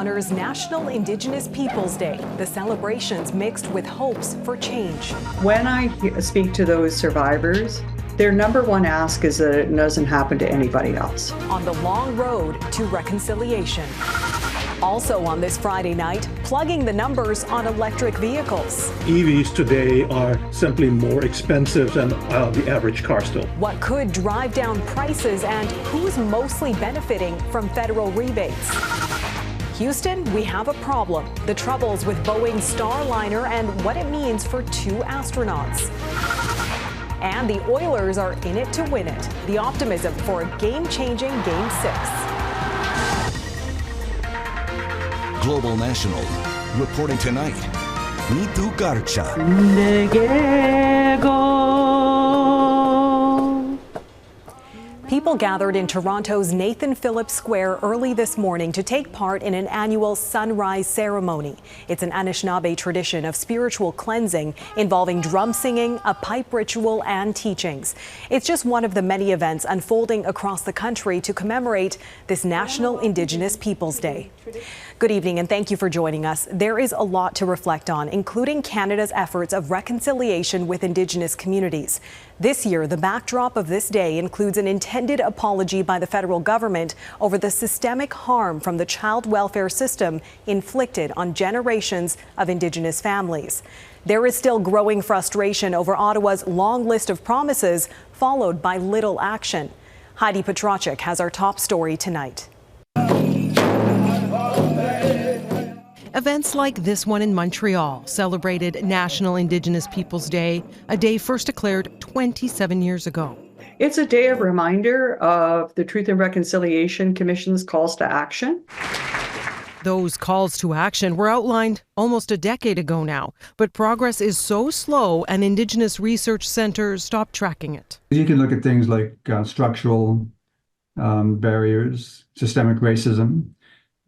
honors National Indigenous Peoples Day. The celebrations mixed with hopes for change. When I speak to those survivors, their number one ask is that it doesn't happen to anybody else. On the long road to reconciliation. Also on this Friday night, plugging the numbers on electric vehicles. EVs today are simply more expensive than the average car still. What could drive down prices and who's mostly benefiting from federal rebates? Houston, we have a problem. The troubles with Boeing Starliner and what it means for 2 astronauts. And the Oilers are in it to win it. The optimism for a game-changing Game 6. Global National, reporting tonight. Nitu Garcha. People gathered in Toronto's Nathan Phillips Square early this morning to take part in an annual sunrise ceremony. It's an Anishnabe tradition of spiritual cleansing involving drum singing, a pipe ritual, and teachings. It's just one of the many events unfolding across the country to commemorate this National Indigenous Peoples Day. Good evening and thank you for joining us. There is a lot to reflect on, including Canada's efforts of reconciliation with Indigenous communities. This year, the backdrop of this day includes an intended apology by the federal government over the systemic harm from the child welfare system inflicted on generations of Indigenous families. There is still growing frustration over Ottawa's long list of promises, followed by little action. Heidi Petracek has our top story tonight. Events like this one in Montreal celebrated National Indigenous Peoples Day, a day first declared 27 years ago. It's a day of reminder of the Truth and Reconciliation Commission's calls to action. Those calls to action were outlined almost a decade ago now, but progress is so slow an Indigenous research center stopped tracking it. You can look at things like structural barriers, systemic racism.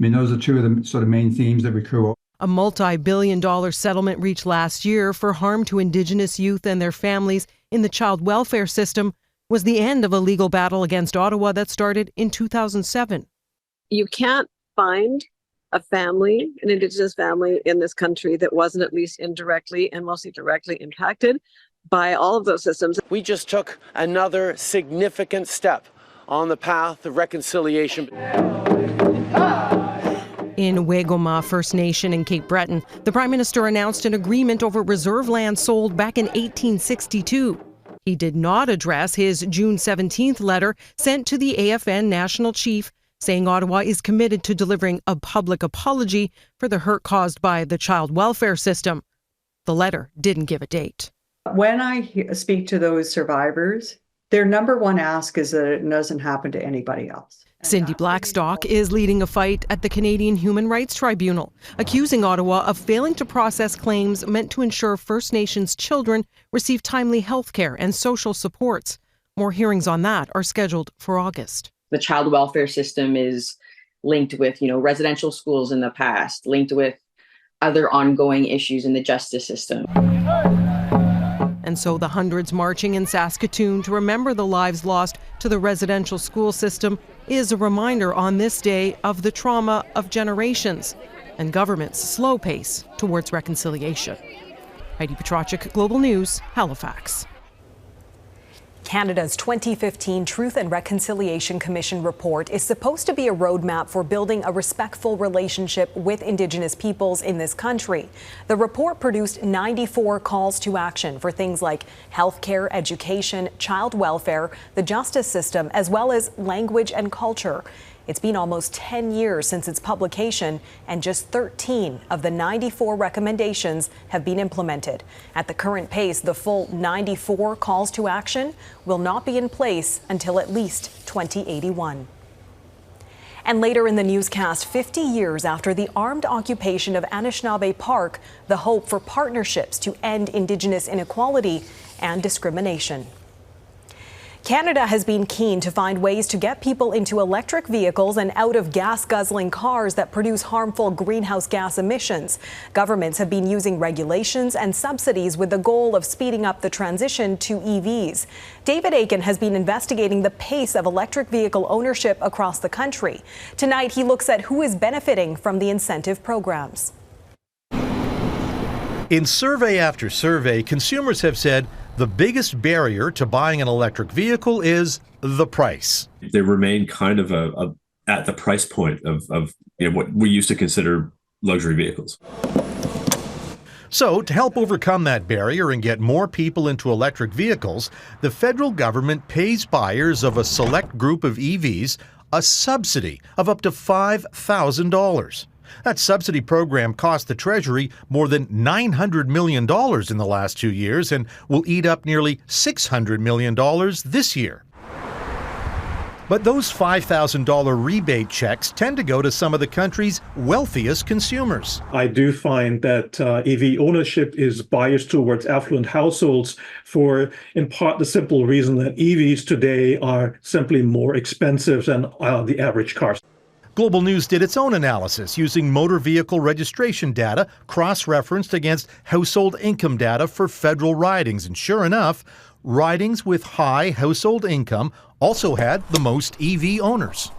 I mean, those are two of the sort of main themes that recur. A multi-billion-dollar settlement reached last year for harm to Indigenous youth and their families in the child welfare system was the end of a legal battle against Ottawa that started in 2007. You can't find a family, an Indigenous family in this country that wasn't at least indirectly and mostly directly impacted by all of those systems. We just took another significant step on the path of reconciliation. In Wegoma First Nation in Cape Breton, the Prime Minister announced an agreement over reserve land sold back in 1862. He did not address his June 17th letter sent to the AFN National Chief, saying Ottawa is committed to delivering a public apology for the hurt caused by the child welfare system. The letter didn't give a date. When I speak to those survivors, their number one ask is that it doesn't happen to anybody else. Cindy Blackstock is leading a fight at the Canadian Human Rights Tribunal, accusing Ottawa of failing to process claims meant to ensure First Nations children receive timely health care and social supports. More hearings on that are scheduled for August. The child welfare system is linked with, residential schools in the past, linked with other ongoing issues in the justice system. And so the hundreds marching in Saskatoon to remember the lives lost to the residential school system is a reminder on this day of the trauma of generations and government's slow pace towards reconciliation. Heidi Petracek, Global News, Halifax. Canada's 2015 Truth and Reconciliation Commission report is supposed to be a roadmap for building a respectful relationship with Indigenous peoples in this country. The report produced 94 calls to action for things like healthcare, education, child welfare, the justice system, as well as language and culture. It's been almost 10 years since its publication, and just 13 of the 94 recommendations have been implemented. At the current pace, the full 94 calls to action will not be in place until at least 2081. And later in the newscast, 50 years after the armed occupation of Anishnabe Park, the hope for partnerships to end Indigenous inequality and discrimination. Canada has been keen to find ways to get people into electric vehicles and out of gas-guzzling cars that produce harmful greenhouse gas emissions. Governments have been using regulations and subsidies with the goal of speeding up the transition to EVs. David Akin has been investigating the pace of electric vehicle ownership across the country. Tonight, he looks at who is benefiting from the incentive programs. In survey after survey, consumers have said the biggest barrier to buying an electric vehicle is the price. They remain kind of at the price point of what we used to consider luxury vehicles. So, to help overcome that barrier and get more people into electric vehicles, the federal government pays buyers of a select group of EVs a subsidy of up to $5,000. That subsidy program cost the Treasury more than $900 million in the last 2 years and will eat up nearly $600 million this year. But those $5,000 rebate checks tend to go to some of the country's wealthiest consumers. I do find that EV ownership is biased towards affluent households for, in part, the simple reason that EVs today are simply more expensive than the average car. Global News did its own analysis using motor vehicle registration data cross-referenced against household income data for federal ridings. And sure enough, ridings with high household income also had the most EV owners.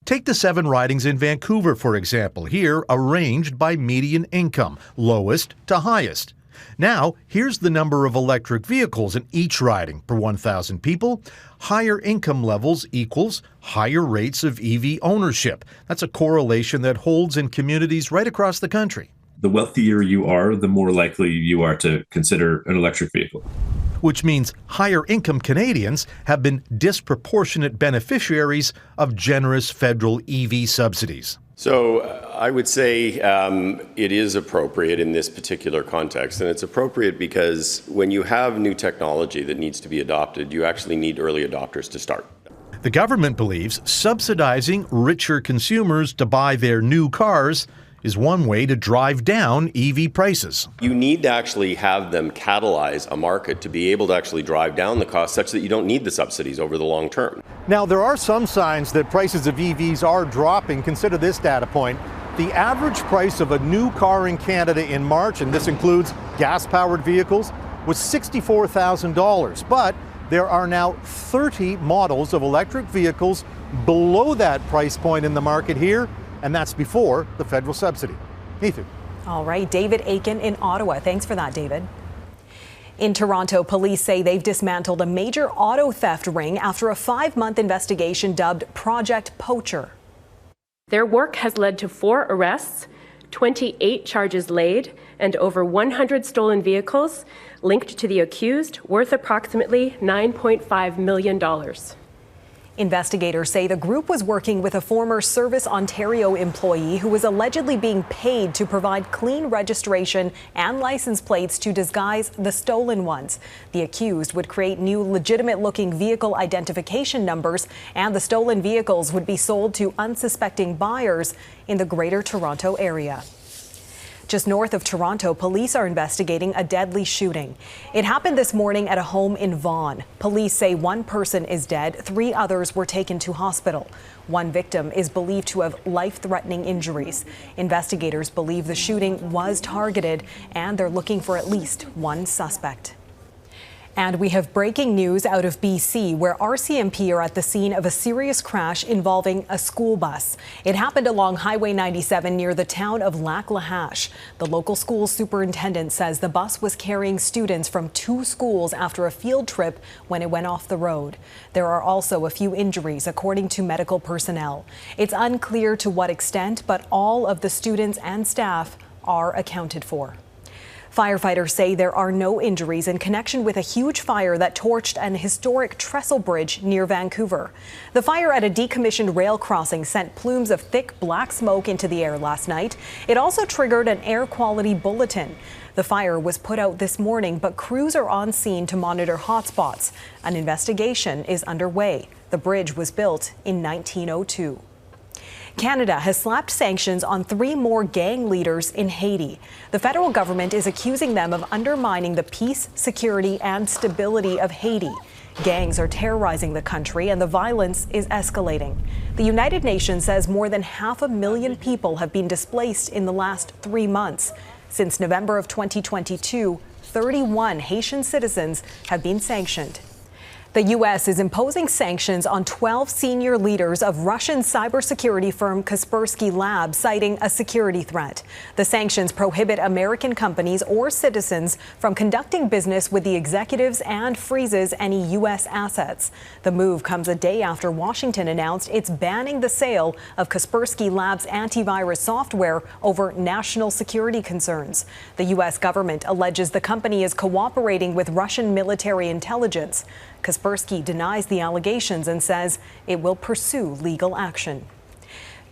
Take the 7 ridings in Vancouver, for example, here arranged by median income, lowest to highest. Now, here's the number of electric vehicles in each riding per 1,000 people. Higher income levels equals higher rates of EV ownership. That's a correlation that holds in communities right across the country. The wealthier you are, the more likely you are to consider an electric vehicle. Which means higher income Canadians have been disproportionate beneficiaries of generous federal EV subsidies. So I would say it is appropriate in this particular context, and it's appropriate because when you have new technology that needs to be adopted, you actually need early adopters to start. The government believes subsidizing richer consumers to buy their new cars is one way to drive down EV prices. You need to actually have them catalyze a market to be able to actually drive down the cost such that you don't need the subsidies over the long term. Now, there are some signs that prices of EVs are dropping. Consider this data point. The average price of a new car in Canada in March, and this includes gas-powered vehicles, was $64,000. But there are now 30 models of electric vehicles below that price point in the market here, and that's before the federal subsidy. Neither. All right, David Akin in Ottawa. Thanks for that, David. In Toronto, police say they've dismantled a major auto theft ring after a 5-month investigation dubbed Project Poacher. Their work has led to 4 arrests, 28 charges laid, and over 100 stolen vehicles linked to the accused, worth approximately $9.5 million. Investigators say the group was working with a former Service Ontario employee who was allegedly being paid to provide clean registration and license plates to disguise the stolen ones. The accused would create new legitimate-looking vehicle identification numbers, and the stolen vehicles would be sold to unsuspecting buyers in the Greater Toronto area. Just north of Toronto, police are investigating a deadly shooting. It happened this morning at a home in Vaughan. Police say 1 person is dead, 3 others were taken to hospital. 1 victim is believed to have life-threatening injuries. Investigators believe the shooting was targeted, and they're looking for at least 1 suspect. And we have breaking news out of BC, where RCMP are at the scene of a serious crash involving a school bus. It happened along Highway 97 near the town of Lac-La-Hache. The local school superintendent says the bus was carrying students from 2 schools after a field trip when it went off the road. There are also a few injuries, according to medical personnel. It's unclear to what extent, but all of the students and staff are accounted for. Firefighters say there are no injuries in connection with a huge fire that torched an historic trestle bridge near Vancouver. The fire at a decommissioned rail crossing sent plumes of thick black smoke into the air last night. It also triggered an air quality bulletin. The fire was put out this morning, but crews are on scene to monitor hotspots. An investigation is underway. The bridge was built in 1902. Canada has slapped sanctions on 3 more gang leaders in Haiti. The federal government is accusing them of undermining the peace, security, and stability of Haiti. Gangs are terrorizing the country and the violence is escalating. The United Nations says more than 500,000 people have been displaced in the last 3 months. Since November of 2022, 31 Haitian citizens have been sanctioned. The U.S. is imposing sanctions on 12 senior leaders of Russian cybersecurity firm Kaspersky Labs, citing a security threat. The sanctions prohibit American companies or citizens from conducting business with the executives and freezes any U.S. assets. The move comes a day after Washington announced it's banning the sale of Kaspersky Labs antivirus software over national security concerns. The U.S. government alleges the company is cooperating with Russian military intelligence. Kaspersky denies the allegations and says it will pursue legal action.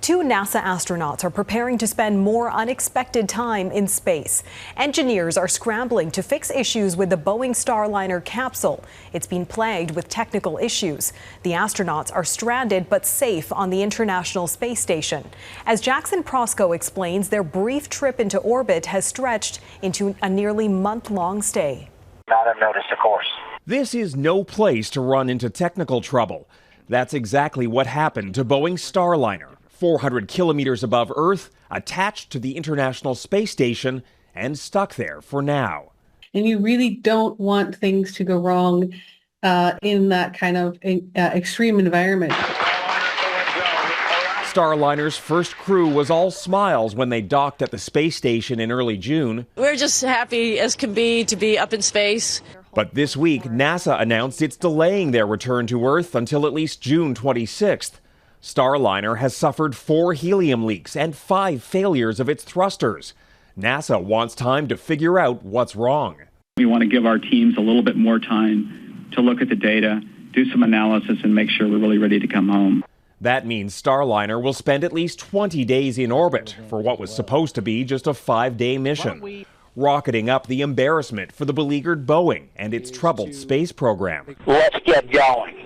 2 NASA astronauts are preparing to spend more unexpected time in space. Engineers are scrambling to fix issues with the Boeing Starliner capsule. It's been plagued with technical issues. The astronauts are stranded but safe on the International Space Station. As Jackson Proskow explains, their brief trip into orbit has stretched into a nearly month-long stay. Not a notice of course. This is no place to run into technical trouble. That's exactly what happened to Boeing Starliner, 400 kilometers above Earth, attached to the International Space Station, and stuck there for now. And you really don't want things to go wrong in that kind of extreme environment. Starliner's first crew was all smiles when they docked at the space station in early June. We're just happy as can be to be up in space. But this week, NASA announced it's delaying their return to Earth until at least June 26th. Starliner has suffered 4 helium leaks and 5 failures of its thrusters. NASA wants time to figure out what's wrong. We want to give our teams a little bit more time to look at the data, do some analysis, and make sure we're really ready to come home. That means Starliner will spend at least 20 days in orbit for what was supposed to be just a 5-day mission, rocketing up the embarrassment for the beleaguered Boeing and its troubled space program. Let's get going.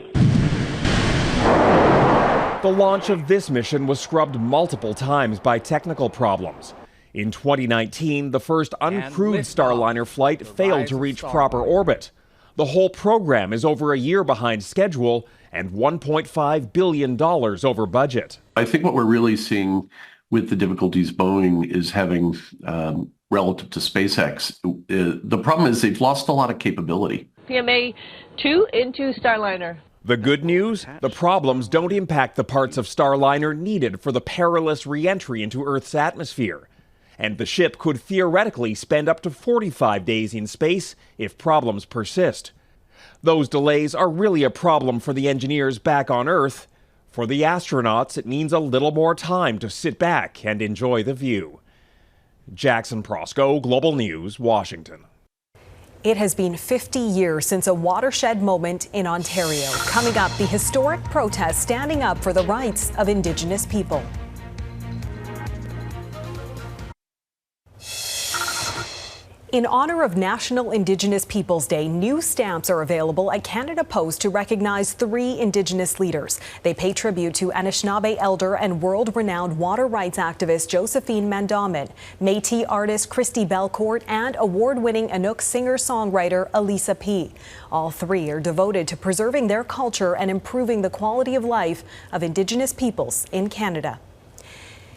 The launch of this mission was scrubbed multiple times by technical problems. In 2019, the first uncrewed Starliner flight failed to reach proper orbit. The whole program is over a year behind schedule and $1.5 billion over budget. I think what we're really seeing with the difficulties Boeing is having relative to SpaceX, the problem is they've lost a lot of capability. PMA 2 into Starliner. The good news? The problems don't impact the parts of Starliner needed for the perilous re-entry into Earth's atmosphere. And the ship could theoretically spend up to 45 days in space if problems persist. Those delays are really a problem for the engineers back on Earth. For the astronauts, it means a little more time to sit back and enjoy the view. Jackson Proskow, Global News, Washington. It has been 50 years since a watershed moment in Ontario. Coming up, the historic protest standing up for the rights of Indigenous people. In honor of National Indigenous Peoples Day, new stamps are available at Canada Post to recognize 3 Indigenous leaders. They pay tribute to Anishnabe elder and world-renowned water rights activist Josephine Mandamin, Métis artist Christy Belcourt, and award-winning Inuk singer-songwriter Elisa P. All 3 are devoted to preserving their culture and improving the quality of life of Indigenous peoples in Canada.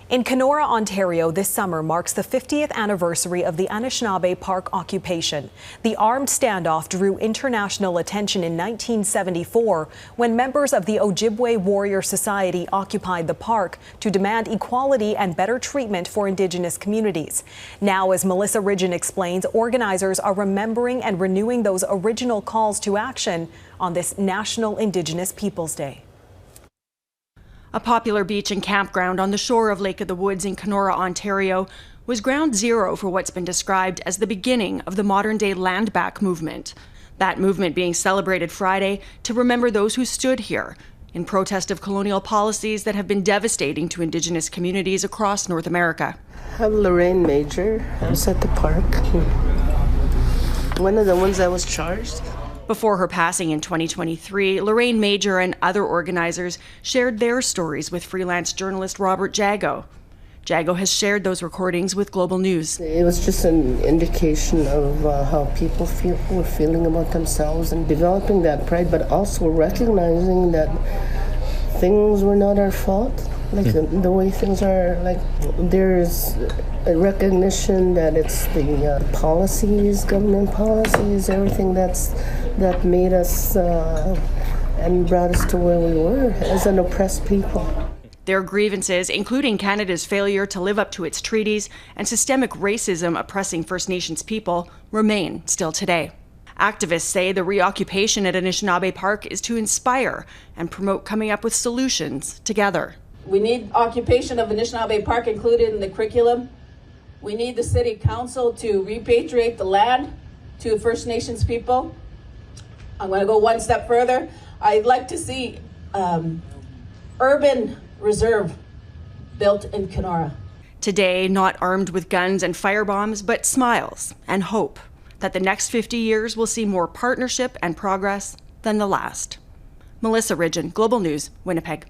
In Kenora, Ontario, this summer marks the 50th anniversary of the Anishnabe Park occupation. The armed standoff drew international attention in 1974 when members of the Ojibwe Warrior Society occupied the park to demand equality and better treatment for Indigenous communities. Now, as Melissa Ridgen explains, organizers are remembering and renewing those original calls to action on this National Indigenous Peoples Day. A popular beach and campground on the shore of Lake of the Woods in Kenora, Ontario, was ground zero for what's been described as the beginning of the modern-day land back movement. That movement being celebrated Friday to remember those who stood here in protest of colonial policies that have been devastating to Indigenous communities across North America. I'm Lorraine Major. I was at the park. One of the ones that was charged. Before her passing in 2023, Lorraine Major and other organizers shared their stories with freelance journalist Robert Jago. Jago has shared those recordings with Global News. It was just an indication of how people were feeling about themselves and developing that pride, but also recognizing that things were not our fault. Like the way things are, like there's a recognition that it's the policies, government policies, everything that made us and brought us to where we were as an oppressed people. Their grievances, including Canada's failure to live up to its treaties and systemic racism oppressing First Nations people, remain still today. Activists say the reoccupation at Anishnabe Park is to inspire and promote coming up with solutions together. We need occupation of Anishnabe Park included in the curriculum. We need the City Council to repatriate the land to First Nations people. I'm going to go one step further. I'd like to see urban reserve built in Kenora. Today, not armed with guns and firebombs, but smiles and hope that the next 50 years will see more partnership and progress than the last. Melissa Ridgen, Global News, Winnipeg.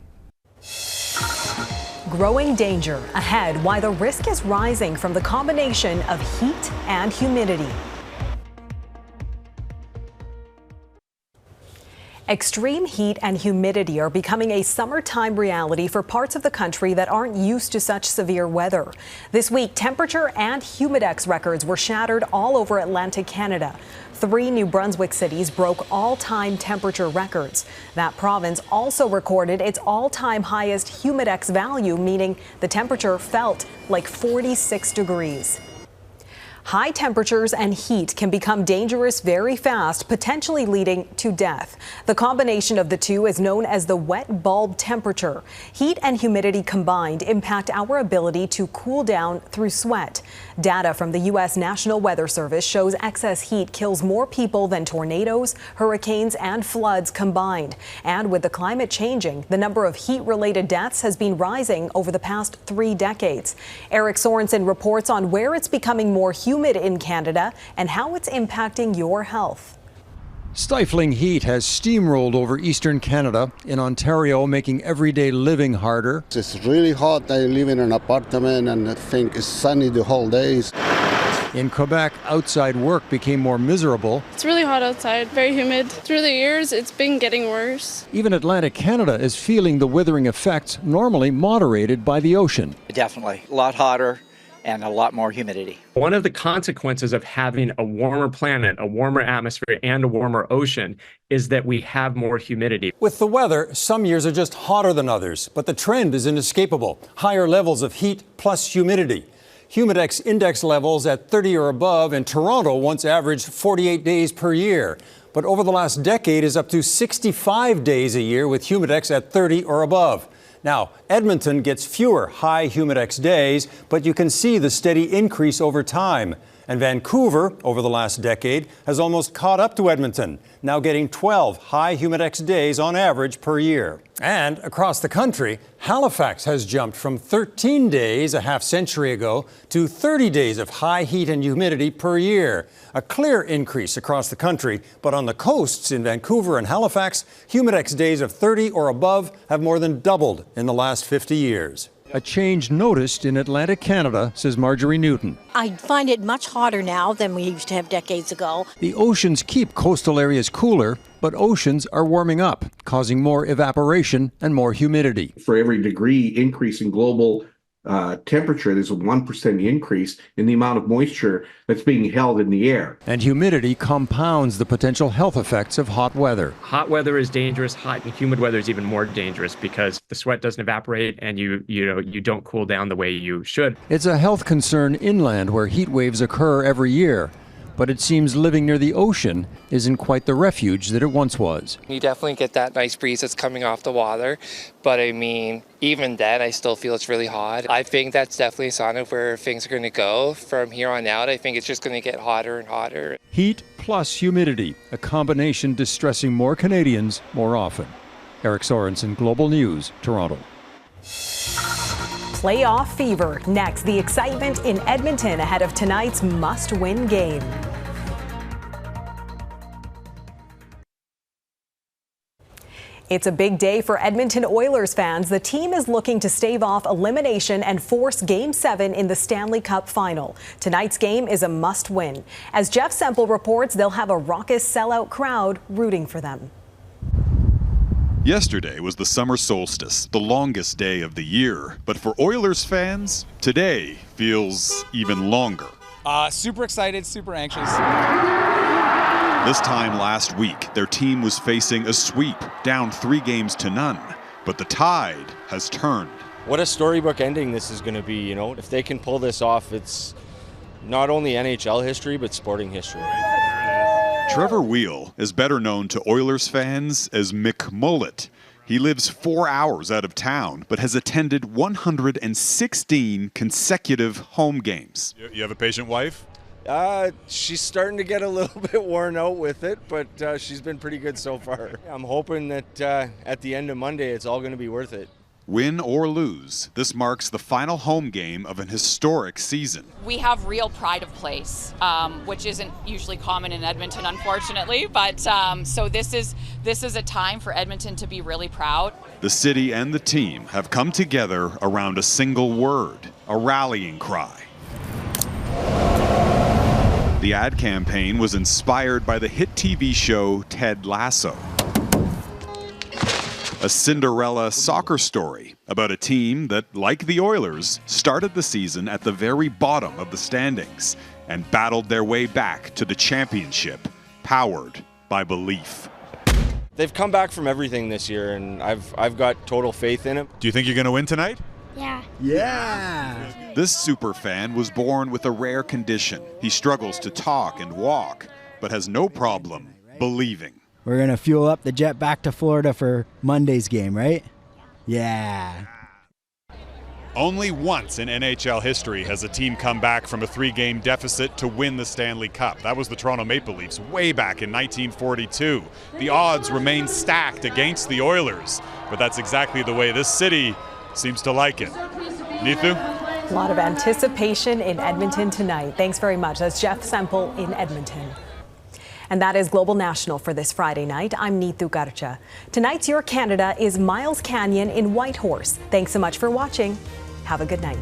Growing danger ahead, why the risk is rising from the combination of heat and humidity. Extreme heat and humidity are becoming a summertime reality for parts of the country that aren't used to such severe weather. This week, temperature and humidex records were shattered all over Atlantic Canada. 3 New Brunswick cities broke all-time temperature records. That province also recorded its all-time highest humidex value, meaning the temperature felt like 46 degrees. High temperatures and heat can become dangerous very fast, potentially leading to death. The combination of the two is known as the wet bulb temperature. Heat and humidity combined impact our ability to cool down through sweat. Data from the U.S. National Weather Service shows excess heat kills more people than tornadoes, hurricanes, and floods combined. And with the climate changing, the number of heat-related deaths has been rising over the past 3 decades. Eric Sorensen reports on where it's becoming more humid in Canada and how it's impacting your health. Stifling heat has steamrolled over eastern Canada, in Ontario, making everyday living harder. It's really hot. I live in an apartment and I think it's sunny the whole day. In Quebec, outside work became more miserable. It's really hot outside, very humid. Through the years, it's been getting worse. Even Atlantic Canada is feeling the withering effects normally moderated by the ocean. Definitely. A lot hotter and a lot more humidity. One of the consequences of having a warmer planet, a warmer atmosphere, and a warmer ocean is that we have more humidity. With the weather, some years are just hotter than others, but the trend is inescapable. Higher levels of heat plus humidity. Humidex index levels at 30 or above in Toronto once averaged 48 days per year, but over the last decade is up to 65 days a year with Humidex at 30 or above. Now, Edmonton gets fewer high Humidex days, but you can see the steady increase over time. And Vancouver, over the last decade, has almost caught up to Edmonton, now getting 12 high Humidex days on average per year. And across the country, Halifax has jumped from 13 days a half-century ago to 30 days of high heat and humidity per year. A clear increase across the country, but on the coasts in Vancouver and Halifax, Humidex days of 30 or above have more than doubled in the last 50 years. A change noticed in Atlantic Canada, says Marjorie Newton. I find it much hotter now than we used to have decades ago. The oceans keep coastal areas cooler, but oceans are warming up, causing more evaporation and more humidity. For every degree increase in global temperature, there's a 1% increase in the amount of moisture that's being held in the air. And humidity compounds the potential health effects of hot weather. Hot weather is dangerous. Hot and humid weather is even more dangerous because the sweat doesn't evaporate and you don't cool down the way you should. It's a health concern inland where heat waves occur every year. But it seems living near the ocean isn't quite the refuge that it once was. You definitely get that nice breeze that's coming off the water. But I mean, even then, I still feel it's really hot. I think that's definitely a sign of where things are going to go from here on out. I think it's just going to get hotter and hotter. Heat plus humidity, a combination distressing more Canadians more often. Eric Sorensen, Global News, Toronto. Playoff fever. Next, the excitement in Edmonton ahead of tonight's must-win game. It's a big day for Edmonton Oilers fans. The team is looking to stave off elimination and force Game 7 in the Stanley Cup final. Tonight's game is a must-win. As Jeff Semple reports, they'll have a raucous sellout crowd rooting for them. Yesterday was the summer solstice, the longest day of the year. But for Oilers fans, today feels even longer. Super excited, super anxious. This time last week, their team was facing a sweep, down 3-0. But the tide has turned. What a storybook ending this is going to be, you know. If they can pull this off, it's not only NHL history, but sporting history. Trevor Wheel is better known to Oilers fans as Mick Mullet. He lives 4 hours out of town, but has attended 116 consecutive home games. You have a patient wife? She's starting to get a little bit worn out with it, but she's been pretty good so far. I'm hoping that at the end of Monday, it's all going to be worth it. Win or lose, this marks the final home game of an historic season. We have real pride of place, which isn't usually common in Edmonton, unfortunately. But so this is a time for Edmonton to be really proud. The city and the team have come together around a single word, a rallying cry. The ad campaign was inspired by the hit TV show Ted Lasso. A Cinderella soccer story about a team that, like the Oilers, started the season at the very bottom of the standings and battled their way back to the championship, powered by belief. They've come back from everything this year, and I've got total faith in it. Do you think you're going to win tonight? Yeah. Yeah. This superfan was born with a rare condition. He struggles to talk and walk, but has no problem believing. We're going to fuel up the jet back to Florida for Monday's game, right? Yeah. Only once in NHL history has a team come back from a 3-game deficit to win the Stanley Cup. That was the Toronto Maple Leafs way back in 1942. The odds remain stacked against the Oilers, but that's exactly the way this city seems to like it. Neethu? A lot of anticipation in Edmonton tonight. Thanks very much. That's Jeff Semple in Edmonton. And that is Global National for this Friday night. I'm Neethu Garcha. Tonight's Your Canada is Miles Canyon in Whitehorse. Thanks so much for watching. Have a good night.